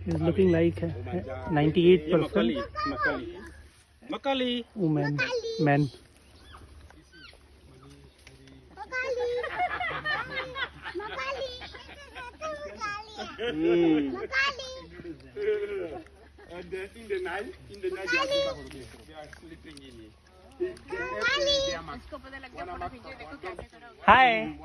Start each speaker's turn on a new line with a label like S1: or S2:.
S1: He's looking like 98% woman, man.
S2: And in the night they are sleeping in it.
S1: Hi.